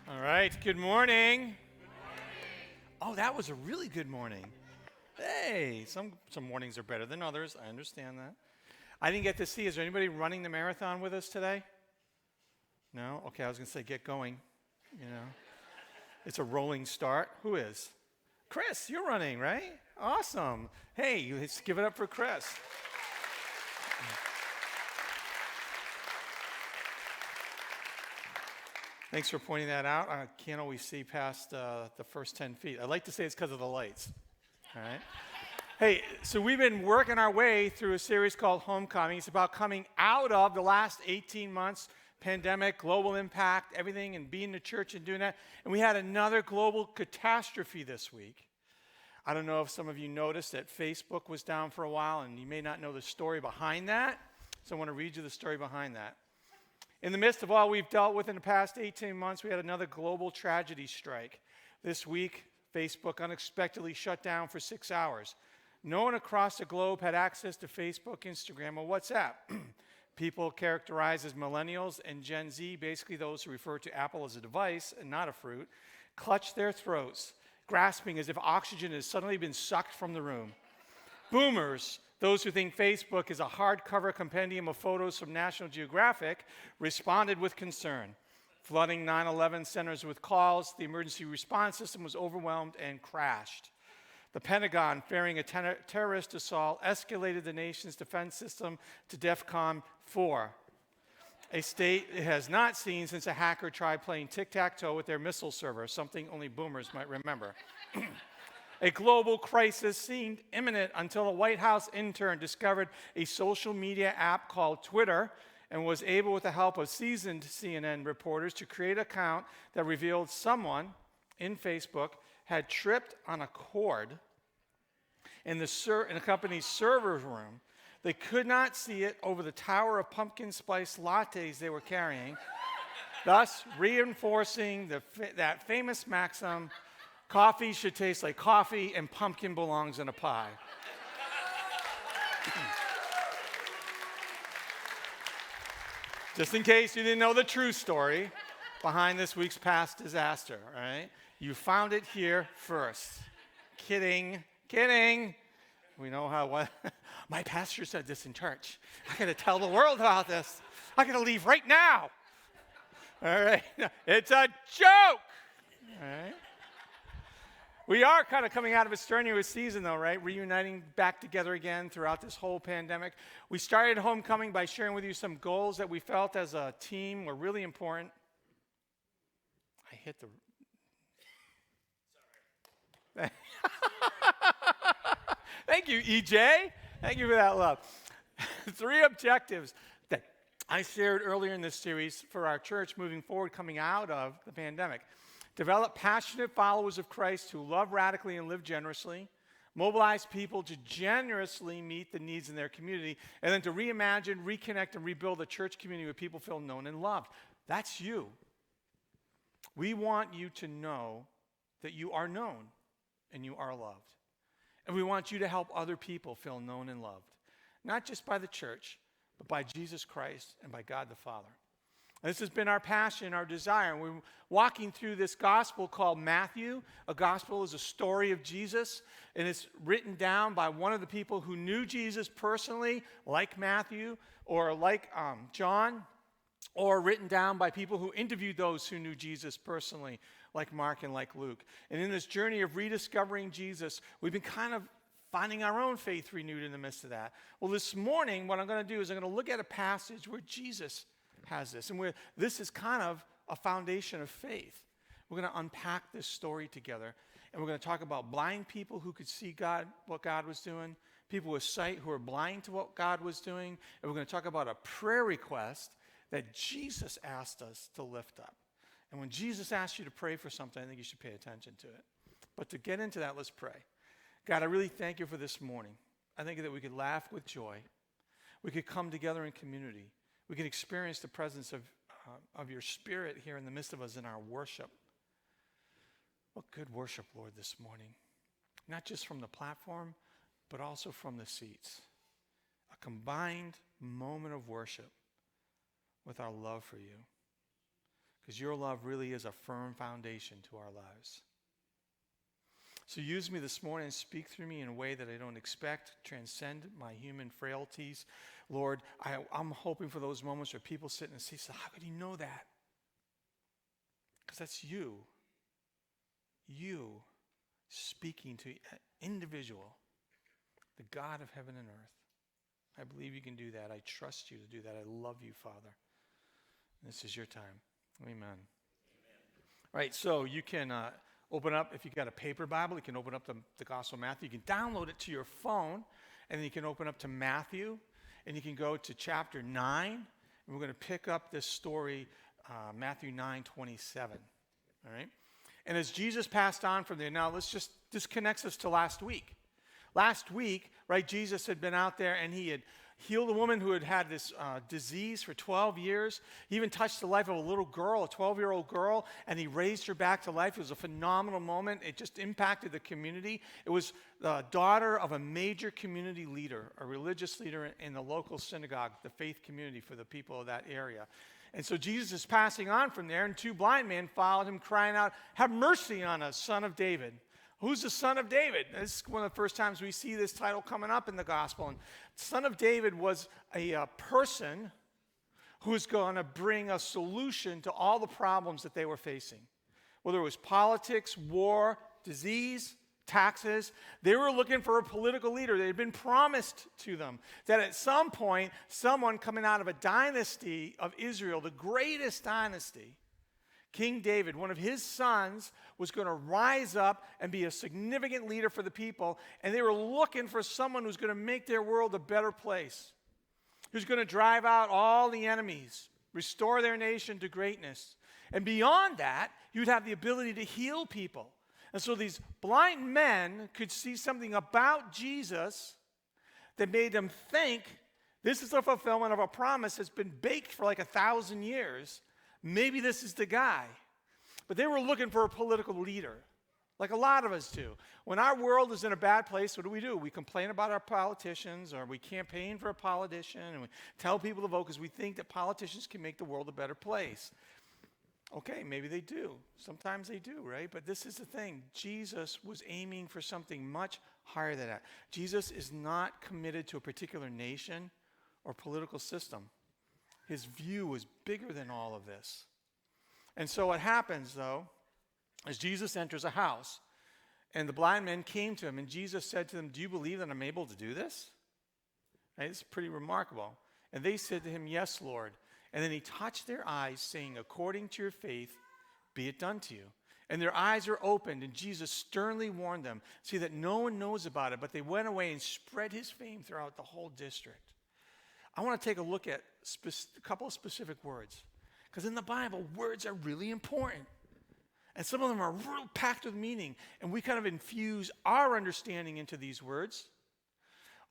All right, good morning. Oh, that was a really good morning. Hey, some mornings are better than others. I understand that. I didn't get to see. Is there anybody running the marathon with us today? No? Okay, I was going to say get going. You know, it's a rolling start. Who is? Chris, you're running, right? Awesome. Hey, let's give it up for Chris. Thanks for pointing that out. I can't always see past the first 10 feet. I'd like to say it's because of the lights. All right. Hey, so we've been working our way through a series called Homecoming. It's about coming out of the last 18 months, pandemic, global impact, everything, and being the church and doing that. And we had another global catastrophe this week. I don't know if some of you noticed that Facebook was down for a while, and you may not know the story behind that. So I want to read you the story behind that. In the midst of all we've dealt with in the past 18 months, we had another global tragedy strike. This week, Facebook unexpectedly shut down for 6 hours. No one across the globe had access to Facebook, Instagram, or WhatsApp. People characterized as millennials and Gen Z, basically those who refer to Apple as a device and not a fruit, clutched their throats, grasping as if oxygen has suddenly been sucked from the room. Boomers, those who think Facebook is a hardcover compendium of photos from National Geographic, responded with concern. Flooding 9/11 centers with calls, the emergency response system was overwhelmed and crashed. The Pentagon, fearing a terrorist assault, escalated the nation's defense system to DEFCON 4, a state it has not seen since a hacker tried playing tic-tac-toe with their missile server, something only boomers might remember. A global crisis seemed imminent until a White House intern discovered a social media app called Twitter and was able, with the help of seasoned CNN reporters, to create an account that revealed someone in Facebook had tripped on a cord in the company's server room. They could not see it over the tower of pumpkin spice lattes they were carrying, thus reinforcing that famous maxim, coffee should taste like coffee and pumpkin belongs in a pie. Just in case you didn't know the true story behind this week's past disaster, all right? You found it here first. Kidding. We know how my pastor said this in church. I got to tell the world about this. I got to leave right now. All right. It's a joke. All right. We are kind of coming out of a strenuous season, though, right? Reuniting back together again throughout this whole pandemic. We started Homecoming by sharing with you some goals that we felt as a team were really important. I hit the... Sorry. Thank you, EJ. Thank you for that love. 3 objectives that I shared earlier in this series for our church moving forward, coming out of the pandemic. Develop passionate followers of Christ who love radically and live generously. Mobilize people to generously meet the needs in their community. And then to reimagine, reconnect, and rebuild a church community where people feel known and loved. That's you. We want you to know that you are known and you are loved. And we want you to help other people feel known and loved. Not just by the church, but by Jesus Christ and by God the Father. This has been our passion, our desire. And we're walking through this gospel called Matthew. A gospel is a story of Jesus, and it's written down by one of the people who knew Jesus personally, like Matthew, or like John, or written down by people who interviewed those who knew Jesus personally, like Mark and like Luke. And in this journey of rediscovering Jesus, we've been kind of finding our own faith renewed in the midst of that. Well, this morning, what I'm going to do is I'm going to look at a passage where Jesus has this, and this is kind of a foundation of faith. We're going to unpack this story together, and we're going to talk about blind people who could see God, what God was doing, people with sight who are blind to what God was doing, and we're going to talk about a prayer request that Jesus asked us to lift up. And when Jesus asks you to pray for something, I think you should pay attention to it. But to get into that, let's pray. God, I really thank you for this morning. I thank you that we could laugh with joy. We could come together in community. We can experience the presence of your Spirit here in the midst of us in our worship. What good worship, Lord, this morning. Not just from the platform, but also from the seats. A combined moment of worship with our love for you. because your love really is a firm foundation to our lives. So use me this morning and speak through me in a way that I don't expect, transcend my human frailties. Lord, I'm hoping for those moments where people sit and say, how could you know that? Because that's you. You speaking to an individual, the God of heaven and earth. I believe you can do that. I trust you to do that. I love you, Father. This is your time. Amen. All right, so you can open up, if you've got a paper Bible, you can open up the Gospel of Matthew. You can download it to your phone, and then you can open up to Matthew, and you can go to chapter 9, and we're going to pick up this story, Matthew 9:27. All right? And as Jesus passed on from there, now this connects us to last week. Last week, right, Jesus had been out there, and he had healed a woman who had had this disease for 12 years. He even touched the life of a little girl, a 12-year-old girl, and he raised her back to life. It was a phenomenal moment. It just impacted the community. It was the daughter of a major community leader, a religious leader in the local synagogue, the faith community for the people of that area. And so Jesus is passing on from there, and two blind men followed him, crying out, "Have mercy on us, Son of David." Who's the Son of David? This is one of the first times we see this title coming up in the gospel. And Son of David was a person who's going to bring a solution to all the problems that they were facing. Whether it was politics, war, disease, taxes, they were looking for a political leader. They had been promised to them that at some point, someone coming out of a dynasty of Israel, the greatest dynasty, King David, one of his sons, was going to rise up and be a significant leader for the people, and they were looking for someone who's going to make their world a better place, who's going to drive out all the enemies, restore their nation to greatness. And beyond that, he would have the ability to heal people. And so these blind men could see something about Jesus that made them think, this is a fulfillment of a promise that's been baked for like 1,000 years. Maybe this is the guy. But they were looking for a political leader, like a lot of us do. When our world is in a bad place, what do? We complain about our politicians, or we campaign for a politician, and we tell people to vote because we think that politicians can make the world a better place. Okay, maybe they do. Sometimes they do, right? But this is the thing. Jesus was aiming for something much higher than that. Jesus is not committed to a particular nation or political system. His view was bigger than all of this. And so what happens, though, is Jesus enters a house, and the blind men came to him, and Jesus said to them, "Do you believe that I'm able to do this?" Right? It's pretty remarkable. And they said to him, "Yes, Lord." And then he touched their eyes, saying, "According to your faith, be it done to you." And their eyes are opened, and Jesus sternly warned them, see that no one knows about it, but they went away and spread his fame throughout the whole district. I want to take a look at a couple of specific words. Because in the Bible, words are really important. And some of them are real packed with meaning. And we kind of infuse our understanding into these words,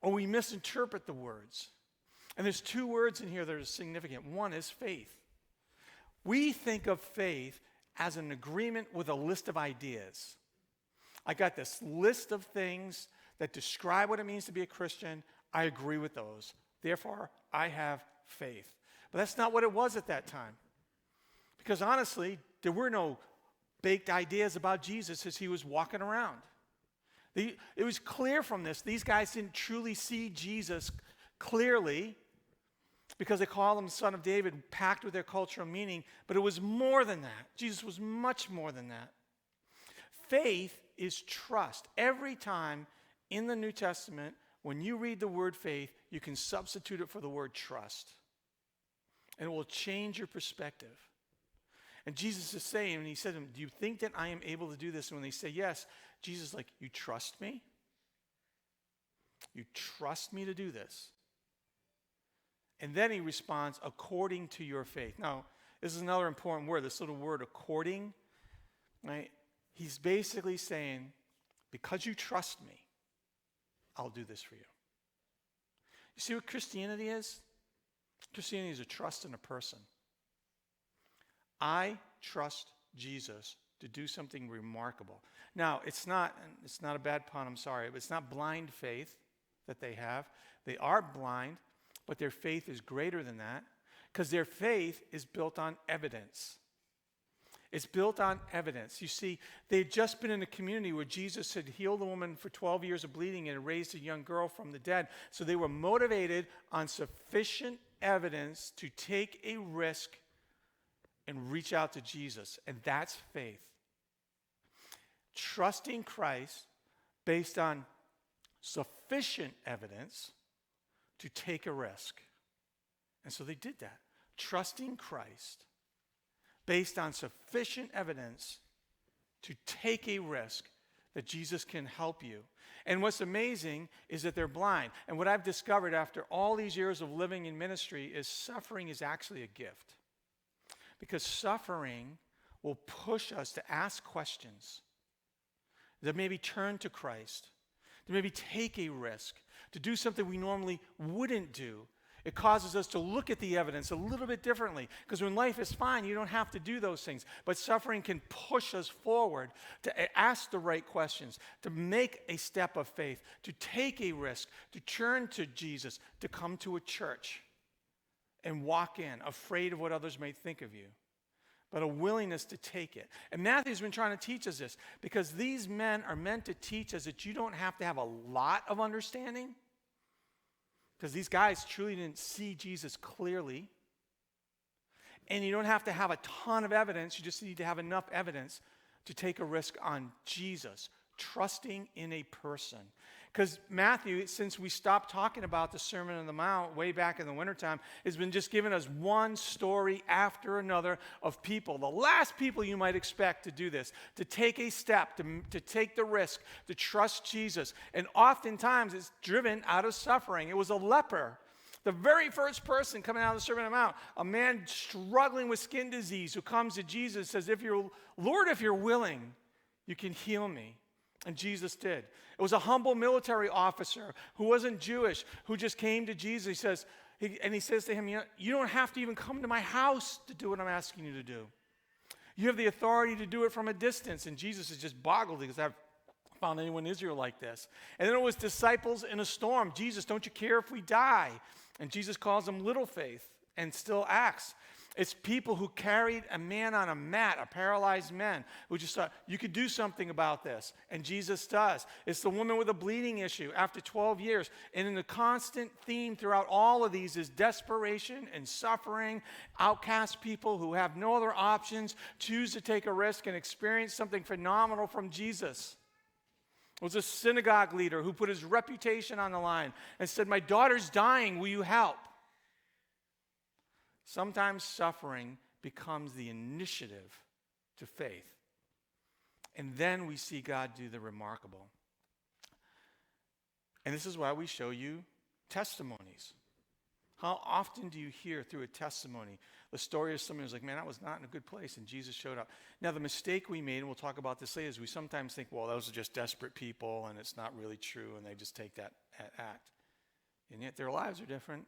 or we misinterpret the words. And there's two words in here that are significant. One is faith. We think of faith as an agreement with a list of ideas. I got this list of things that describe what it means to be a Christian. I agree with those. Therefore, I have faith. But that's not what it was at that time. Because honestly, there were no baked ideas about Jesus as he was walking around. It was clear from this. These guys didn't truly see Jesus clearly because they call him Son of David, packed with their cultural meaning. But it was more than that. Jesus was much more than that. Faith is trust. Every time in the New Testament, when you read the word faith, you can substitute it for the word trust. And it will change your perspective. And Jesus is saying, and he said to them, "Do you think that I am able to do this?" And when they say yes, Jesus is like, "You trust me? You trust me to do this?" And then he responds, "According to your faith." Now, this is another important word, this little word, according. Right? He's basically saying, because you trust me, I'll do this for you. You see what Christianity is? Christianity is a trust in a person. I trust Jesus to do something remarkable. Now, it's not a bad pun, I'm sorry, but it's not blind faith that they have. They are blind, but their faith is greater than that because their faith is built on evidence. It's built on evidence. You see, they had just been in a community where Jesus had healed a woman for 12 years of bleeding and had raised a young girl from the dead. So they were motivated on sufficient evidence to take a risk and reach out to Jesus. And that's faith. Trusting Christ based on sufficient evidence to take a risk. And so they did that. Trusting Christ based on sufficient evidence to take a risk that Jesus can help you. And what's amazing is that they're blind. And what I've discovered after all these years of living in ministry is suffering is actually a gift. Because suffering will push us to ask questions, that maybe turn to Christ, to maybe take a risk, to do something we normally wouldn't do. It causes us to look at the evidence a little bit differently. Because when life is fine, you don't have to do those things. But suffering can push us forward to ask the right questions, to make a step of faith, to take a risk, to turn to Jesus, to come to a church and walk in, afraid of what others may think of you, but a willingness to take it. And Matthew's been trying to teach us this, because these men are meant to teach us that you don't have to have a lot of understanding, because these guys truly didn't see Jesus clearly. And you don't have to have a ton of evidence. You just need to have enough evidence to take a risk on Jesus, trusting in a person. Because Matthew, since we stopped talking about the Sermon on the Mount way back in the wintertime, has been just giving us one story after another of people, the last people you might expect to do this, to take a step, to take the risk, to trust Jesus. And oftentimes it's driven out of suffering. It was a leper. The very first person coming out of the Sermon on the Mount, a man struggling with skin disease who comes to Jesus and says, Lord, if you're willing, you can heal me. And Jesus did. It was a humble military officer who wasn't Jewish, who just came to Jesus. He says to him, you don't have to even come to my house to do what I'm asking you to do. You have the authority to do it from a distance. And Jesus is just boggled because I've found anyone in Israel like this. And then it was disciples in a storm. Jesus, don't you care if we die? And Jesus calls them little faith and still acts. It's people who carried a man on a mat, a paralyzed man, who just thought, you could do something about this. And Jesus does. It's the woman with a bleeding issue after 12 years. And in the constant theme throughout all of these is desperation and suffering. Outcast people who have no other options choose to take a risk and experience something phenomenal from Jesus. It was a synagogue leader who put his reputation on the line and said, my daughter's dying, will you help? Sometimes suffering becomes the initiative to faith. And then we see God do the remarkable. And this is why we show you testimonies. How often do you hear through a testimony the story of someone who's like, man, I was not in a good place and Jesus showed up. Now, the mistake we made, and we'll talk about this later, is we sometimes think, well, those are just desperate people and it's not really true and they just take that act. And yet their lives are different.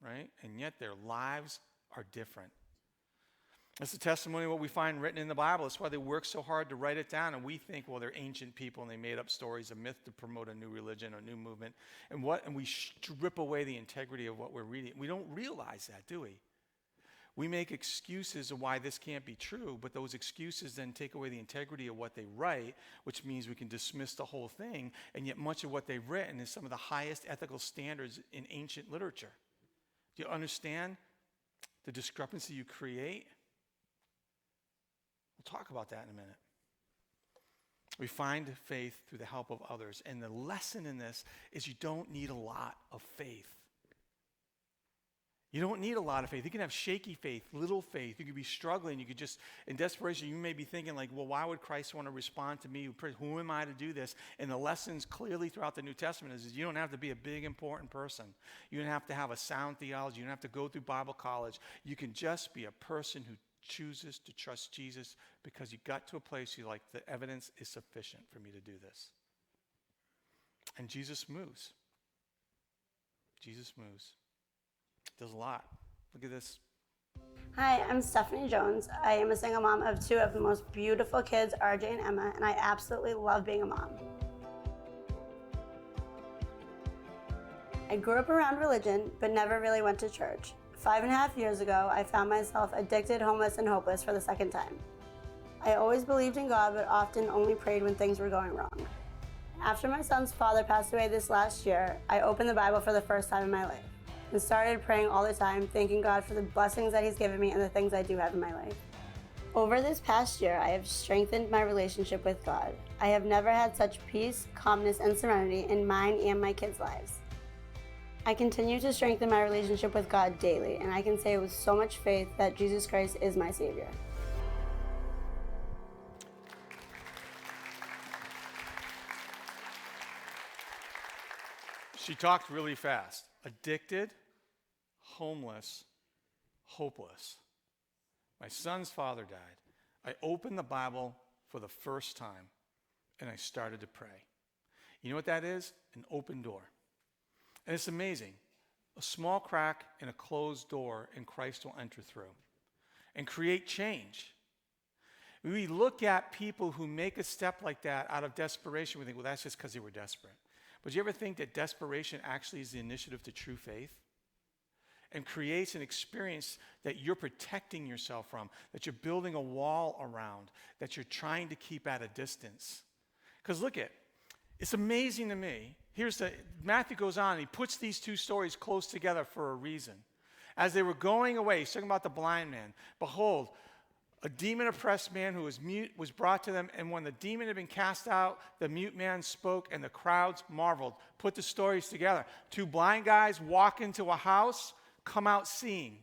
Right? And yet their lives are different. That's the testimony of what we find written in the Bible. That's why they work so hard to write it down. And we think, well, they're ancient people and they made up stories, a myth to promote a new religion or a new movement. And we strip away the integrity of what we're reading. We don't realize that, do we? We make excuses of why this can't be true, but those excuses then take away the integrity of what they write, which means we can dismiss the whole thing. And yet much of what they've written is some of the highest ethical standards in ancient literature. Do you understand the discrepancy you create? We'll talk about that in a minute. We find faith through the help of others. And the lesson in this is you don't need a lot of faith. You don't need a lot of faith. You can have shaky faith, little faith. You could be struggling. You could just, in desperation, you may be thinking like, well, why would Christ want to respond to me? Who am I to do this? And the lessons clearly throughout the New Testament is you don't have to be a big, important person. You don't have to have a sound theology. You don't have to go through Bible college. You can just be a person who chooses to trust Jesus because you got to a place you're like, the evidence is sufficient for me to do this. And Jesus moves. Jesus moves. Does a lot. Look at this. Hi, I'm Stephanie Jones. I am a single mom of two of the most beautiful kids, RJ and Emma, and I absolutely love being a mom. I grew up around religion, but never really went to church. 5.5 years ago, I found myself addicted, homeless, and hopeless for the second time. I always believed in God, but often only prayed when things were going wrong. After my son's father passed away this last year, I opened the Bible for the first time in my life and started praying all the time, thanking God for the blessings that He's given me and the things I do have in my life. Over this past year, I have strengthened my relationship with God. I have never had such peace, calmness, and serenity in mine and my kids' lives. I continue to strengthen my relationship with God daily, and I can say with so much faith that Jesus Christ is my Savior. She talked really fast. Addicted, homeless, hopeless. My son's father died. I opened the Bible for the first time, and I started to pray. You know what that is? An open door. And it's amazing. A small crack in a closed door, and Christ will enter through and create change. We look at people who make a step like that out of desperation. We think, well, that's just because they were desperate. But do you ever think that desperation actually is the initiative to true faith? And creates an experience that you're protecting yourself from, that you're building a wall around, that you're trying to keep at a distance. Because look at, it's amazing to me. Matthew goes on, and he puts these two stories close together for a reason. As they were going away, he's talking about the blind man. Behold, a demon-oppressed man who was mute was brought to them, and when the demon had been cast out, the mute man spoke, and the crowds marveled. Put the stories together. Two blind guys walk into a house, come out seeing,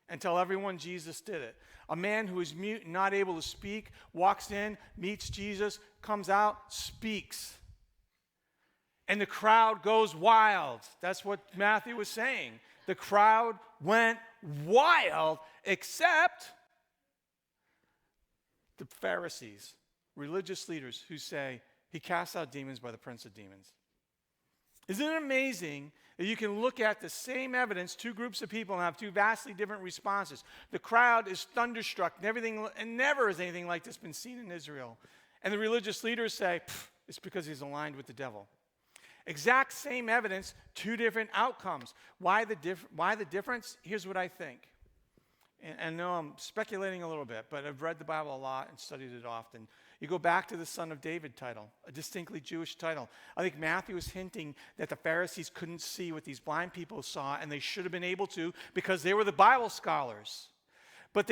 and tell everyone Jesus did it. A man who is mute and not able to speak walks in, meets Jesus, comes out, speaks. And the crowd goes wild. That's what Matthew was saying. The crowd went wild, except the Pharisees, religious leaders who say, he casts out demons by the prince of demons. Isn't it amazing that you can look at the same evidence, two groups of people, and have two vastly different responses? The crowd is thunderstruck, and never has anything like this been seen in Israel. And the religious leaders say, it's because he's aligned with the devil. Exact same evidence, two different outcomes. Why the difference? Here's what I think. And I know I'm speculating a little bit, but I've read the Bible a lot and studied it often. You go back to the Son of David title, a distinctly Jewish title. I think Matthew is hinting that the Pharisees couldn't see what these blind people saw, and they should have been able to because they were the Bible scholars. But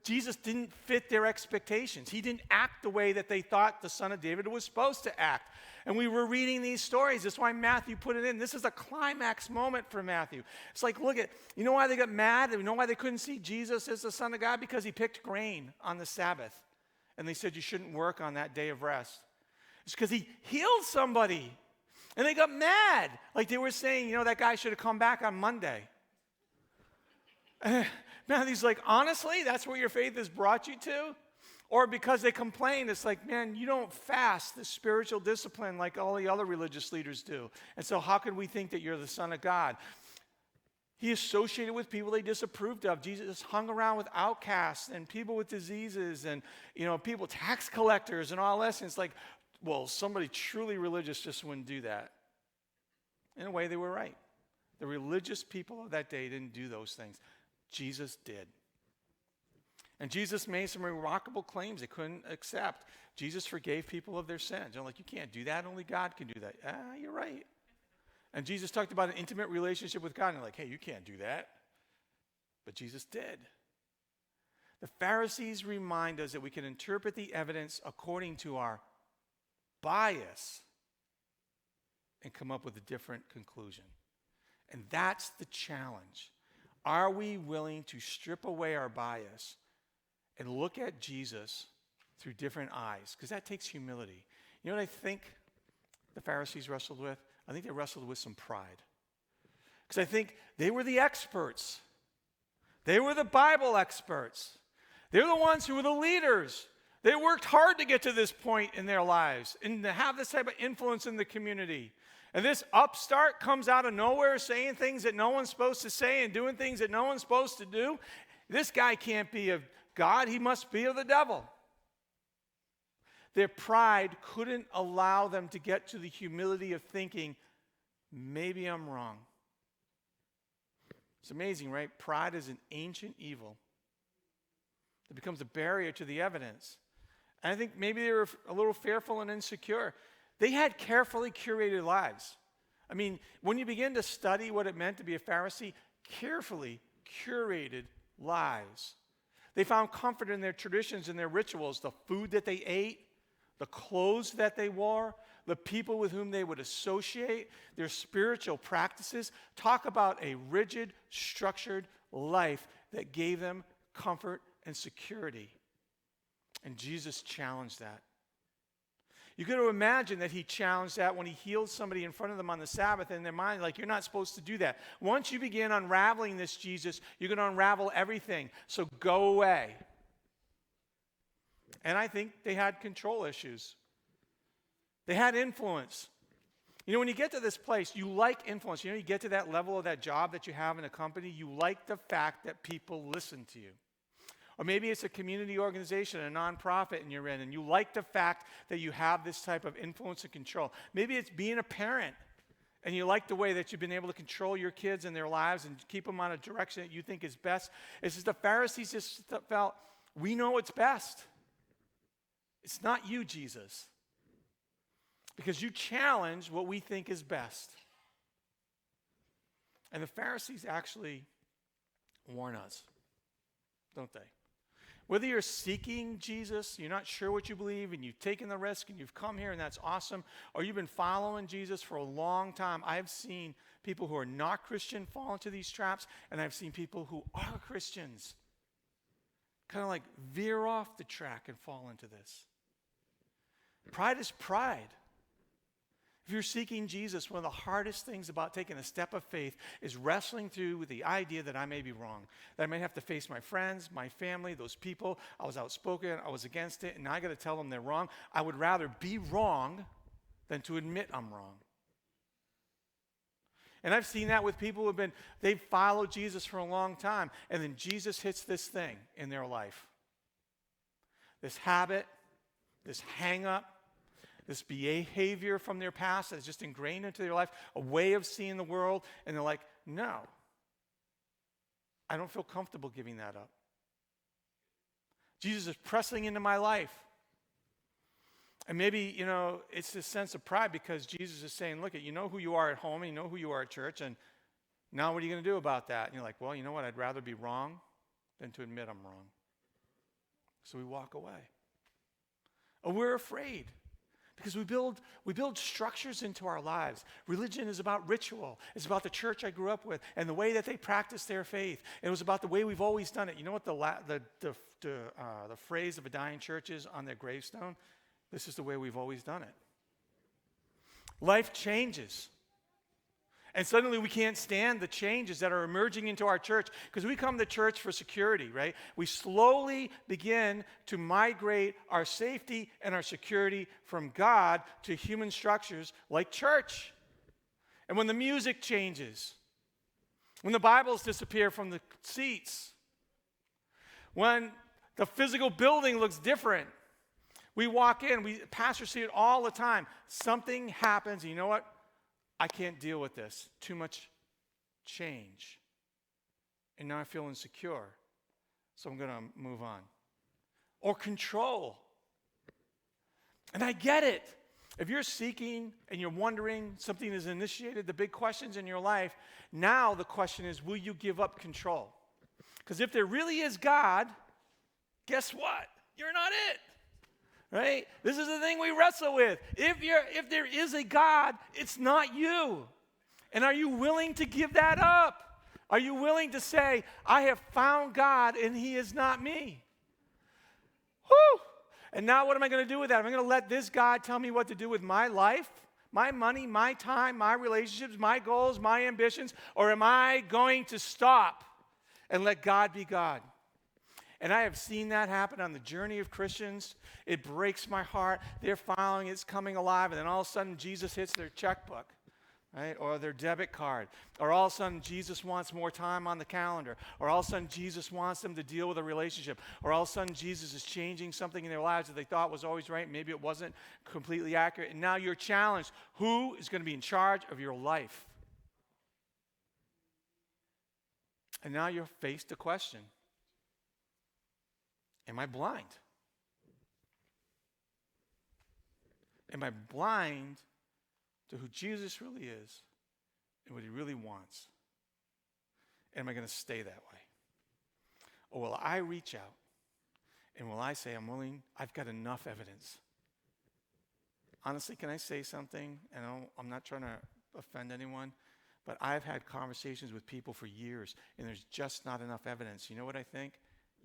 Jesus didn't fit their expectations. He didn't act the way that they thought the Son of David was supposed to act. And we were reading these stories. That's why Matthew put it in. This is a climax moment for Matthew. It's like, look at, you know why they got mad? You know why they couldn't see Jesus as the Son of God? Because he picked grain on the Sabbath. And they said you shouldn't work on that day of rest. It's because he healed somebody. And they got mad. Like they were saying, that guy should have come back on Monday. Matthew's like, honestly, that's where your faith has brought you to? Or because they complain, it's like, man, you don't fast the spiritual discipline like all the other religious leaders do. And so how could we think that you're the Son of God? He associated with people they disapproved of. Jesus hung around with outcasts and people with diseases and, people, tax collectors and all this. And it's like, well, somebody truly religious just wouldn't do that. In a way, they were right. The religious people of that day didn't do those things. Jesus did. And Jesus made some remarkable claims they couldn't accept. Jesus forgave people of their sins. They're like, you can't do that. Only God can do that. You're right. And Jesus talked about an intimate relationship with God. And they're like, hey, you can't do that. But Jesus did. The Pharisees remind us that we can interpret the evidence according to our bias and come up with a different conclusion. And that's the challenge. Are we willing to strip away our bias and look at Jesus through different eyes? Because that takes humility. You know what I think the Pharisees wrestled with? I think they wrestled with some pride. Because I think they were the experts. They were the Bible experts. They're the ones who were the leaders. They worked hard to get to this point in their lives and to have this type of influence in the community. And this upstart comes out of nowhere saying things that no one's supposed to say and doing things that no one's supposed to do. This guy can't be of God. He must be of the devil. Their pride couldn't allow them to get to the humility of thinking, maybe I'm wrong. It's amazing, right? Pride is an ancient evil that becomes a barrier to the evidence. And I think maybe they were a little fearful and insecure. They had carefully curated lives. I mean, when you begin to study what it meant to be a Pharisee, carefully curated lives. They found comfort in their traditions and their rituals, the food that they ate, the clothes that they wore, the people with whom they would associate, their spiritual practices. Talk about a rigid, structured life that gave them comfort and security. And Jesus challenged that. You got to imagine that he challenged that when he healed somebody in front of them on the Sabbath in their mind, like, you're not supposed to do that. Once you begin unraveling this, Jesus, you're going to unravel everything. So go away. And I think they had control issues. They had influence. You know, when you get to this place, you like influence. You know, you get to that level of that job that you have in a company, you like the fact that people listen to you. Or maybe it's a community organization, a nonprofit, and you're in, and you like the fact that you have this type of influence and control. Maybe it's being a parent, and you like the way that you've been able to control your kids and their lives and keep them on a direction that you think is best. It's just the Pharisees just felt, we know what's best. It's not you, Jesus. Because you challenge what we think is best. And the Pharisees actually warn us, don't they? Whether you're seeking Jesus, you're not sure what you believe, and you've taken the risk, and you've come here, and that's awesome, or you've been following Jesus for a long time, I've seen people who are not Christian fall into these traps, and I've seen people who are Christians kind of like veer off the track and fall into this. Pride is pride. If you're seeking Jesus, one of the hardest things about taking a step of faith is wrestling through with the idea that I may be wrong, that I may have to face my friends, my family, those people. I was outspoken, I was against it, and now I got to tell them they're wrong. I would rather be wrong than to admit I'm wrong. And I've seen that with people they've followed Jesus for a long time, and then Jesus hits this thing in their life. This habit, this hang-up, this behavior from their past that's just ingrained into their life, a way of seeing the world, and they're like, no, I don't feel comfortable giving that up. Jesus is pressing into my life. And maybe, it's this sense of pride because Jesus is saying, look, you know who you are at home, and you know who you are at church, and now what are you going to do about that? And you're like, well, you know what? I'd rather be wrong than to admit I'm wrong. So we walk away. Or we're afraid. Because we build structures into our lives. Religion is about ritual. It's about the church I grew up with and the way that they practice their faith. It was about the way we've always done it. You know what the phrase of a dying church is on their gravestone? This is the way we've always done it. Life changes. And suddenly we can't stand the changes that are emerging into our church because we come to church for security, right? We slowly begin to migrate our safety and our security from God to human structures like church. And when the music changes, when the Bibles disappear from the seats, when the physical building looks different, we walk in, pastors see it all the time. Something happens, and you know what? I can't deal with this. Too much change. And now I feel insecure. So I'm going to move on. Or control. And I get it. If you're seeking and you're wondering, something is initiated, the big questions in your life, now the question is, will you give up control? Because if there really is God, guess what? You're not it. Right? This is the thing we wrestle with. If there is a God, it's not you. And are you willing to give that up? Are you willing to say, I have found God and he is not me? Whew! And now what am I going to do with that? Am I going to let this God tell me what to do with my life, my money, my time, my relationships, my goals, my ambitions? Or am I going to stop and let God be God? And I have seen that happen on the journey of Christians. It breaks my heart. They're following, it's coming alive, and then all of a sudden Jesus hits their checkbook, right? Or their debit card. Or all of a sudden Jesus wants more time on the calendar. Or all of a sudden Jesus wants them to deal with a relationship. Or all of a sudden Jesus is changing something in their lives that they thought was always right. Maybe it wasn't completely accurate. And now you're challenged. Who is going to be in charge of your life? And now you're faced a question. Am I blind? Am I blind to who Jesus really is and what he really wants? Am I going to stay that way? Or will I reach out and will I say, I'm willing, I've got enough evidence. Honestly, can I say something? And I'm not trying to offend anyone, but I've had conversations with people for years, and there's just not enough evidence. You know what I think?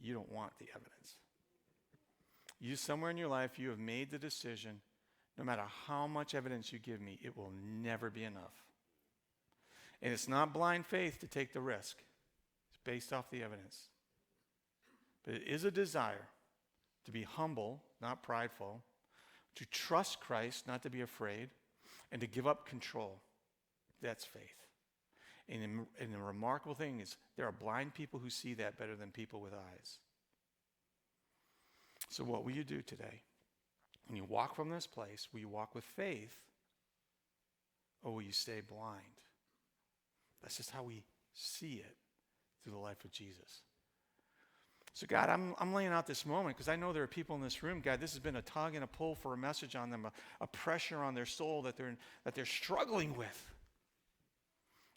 You don't want the evidence. You, somewhere in your life, you have made the decision, no matter how much evidence you give me, it will never be enough. And it's not blind faith to take the risk. It's based off the evidence. But it is a desire to be humble, not prideful, to trust Christ, not to be afraid, and to give up control. That's faith. And the remarkable thing is there are blind people who see that better than people with eyes. So what will you do today? When you walk from this place, will you walk with faith, or will you stay blind? That's just how we see it through the life of Jesus. So God, I'm laying out this moment because I know there are people in this room, God, this has been a tug and a pull for a message on them, a pressure on their soul that they're struggling with.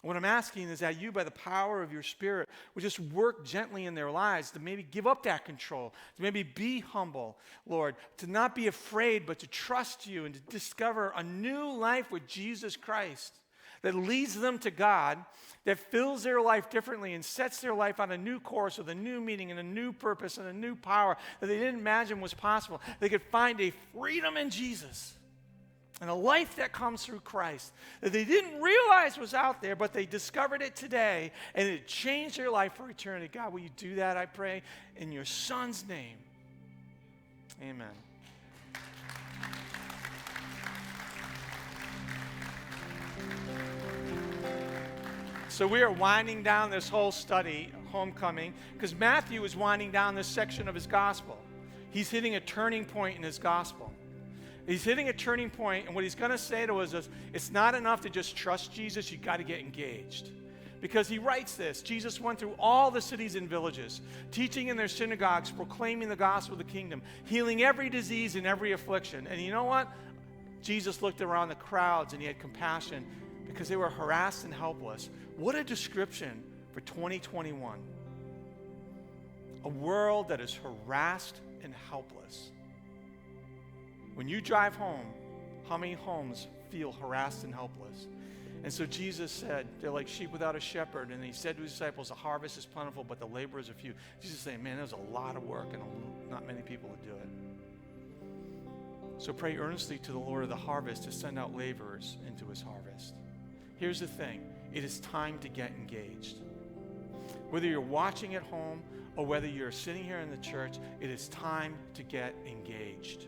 What I'm asking is that you, by the power of your Spirit, would just work gently in their lives to maybe give up that control, to maybe be humble, Lord, to not be afraid, but to trust you and to discover a new life with Jesus Christ that leads them to God, that fills their life differently and sets their life on a new course with a new meaning and a new purpose and a new power that they didn't imagine was possible. They could find a freedom in Jesus and a life that comes through Christ that they didn't realize was out there, but they discovered it today, and it changed their life for eternity. God, will you do that, I pray, in your Son's name? Amen. So we are winding down this whole study, Homecoming, because Matthew is winding down this section of his gospel. He's hitting a turning point in his gospel. He's hitting a turning point, and what he's going to say to us is, it's not enough to just trust Jesus, you've got to get engaged. Because he writes this, Jesus went through all the cities and villages, teaching in their synagogues, proclaiming the gospel of the kingdom, healing every disease and every affliction. And you know what? Jesus looked around the crowds and he had compassion because they were harassed and helpless. What a description for 2021. A world that is harassed and helpless. When you drive home, how many homes feel harassed and helpless? And so Jesus said, they're like sheep without a shepherd. And he said to his disciples, the harvest is plentiful, but the laborers are few. Jesus is saying, man, there's a lot of work and not many people to do it. So pray earnestly to the Lord of the harvest to send out laborers into his harvest. Here's the thing. It is time to get engaged. Whether you're watching at home or whether you're sitting here in the church, it is time to get engaged.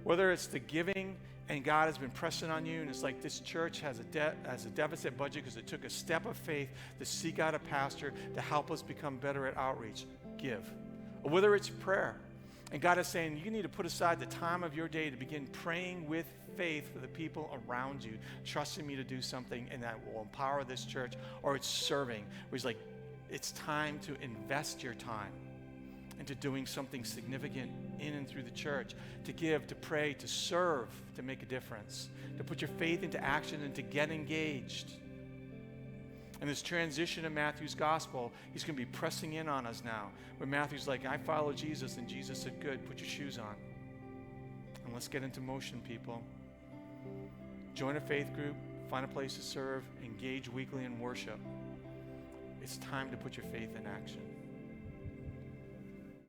Whether it's the giving and God has been pressing on you and it's like this church has a deficit budget because it took a step of faith to seek out a pastor to help us become better at outreach, give. Or whether it's prayer and God is saying you need to put aside the time of your day to begin praying with faith for the people around you, trusting me to do something and that will empower this church, or it's serving, where he's like, it's time to invest your time into doing something significant in and through the church, to give, to pray, to serve, to make a difference, to put your faith into action and to get engaged. And this transition in Matthew's gospel, he's going to be pressing in on us now, where Matthew's like, I follow Jesus, and Jesus said, good, put your shoes on. And let's get into motion, people. Join a faith group, find a place to serve, engage weekly in worship. It's time to put your faith in action.